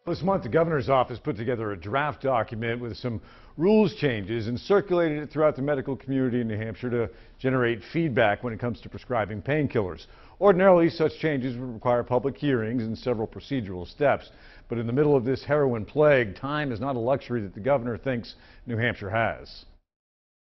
This month, the governor's office put together a draft document with some rules changes and circulated it throughout the medical community in New Hampshire to generate feedback when it comes to prescribing painkillers. Ordinarily, such changes would require public hearings and several procedural steps. But in the middle of this heroin plague, time is not a luxury that the governor thinks New Hampshire has.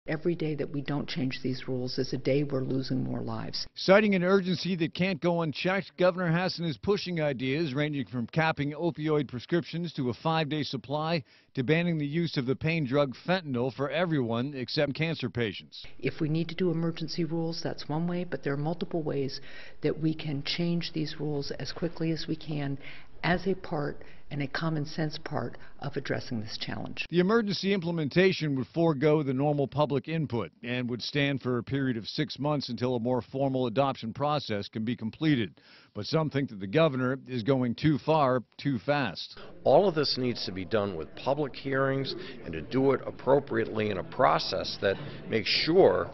Every day that we don't change these rules is a day we're losing more lives. Citing an urgency that can't go unchecked, Governor Hassan is pushing ideas ranging from capping opioid prescriptions to a 5-day supply to banning the use of the pain drug fentanyl for everyone except cancer patients. If we need to do emergency rules, that's one way, but there are multiple ways that we can change these rules as quickly as we can as a part and a common sense part of addressing this challenge. The emergency implementation would forego the normal public input and would stand for a period of 6 months until a more formal adoption process can be completed. But some think that the governor is going too far, too fast. All of this needs to be done with public hearings and to do it appropriately in a process that makes sure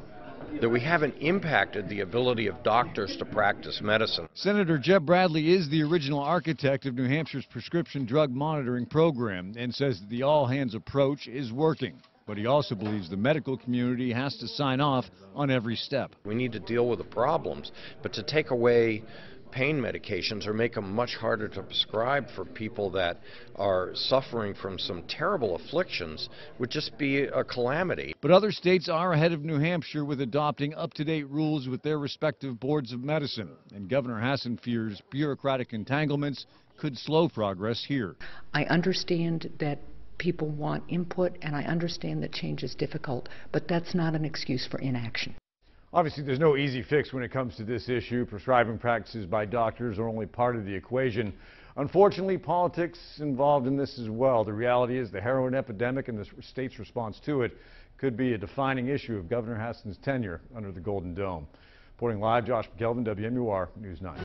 that we haven't impacted the ability of doctors to practice medicine. Senator Jeb Bradley is the original architect of New Hampshire's prescription drug monitoring program and says that the all-hands approach is working. But he also believes the medical community has to sign off on every step. We need to deal with the problems, but to take away pain medications or make them much harder to prescribe for people that are suffering from some terrible afflictions would just be a calamity. But other states are ahead of New Hampshire with adopting up-to-date rules with their respective boards of medicine. And Governor Hassan fears bureaucratic entanglements could slow progress here. I understand that people want input, and I understand that change is difficult, but that's not an excuse for inaction. Obviously, there's no easy fix when it comes to this issue. Prescribing practices by doctors are only part of the equation. Unfortunately, politics involved in this as well. The reality is the heroin epidemic and the state's response to it could be a defining issue of Governor Hassan's tenure under the Golden Dome. Reporting live, Josh McKelvin, WMUR News 9.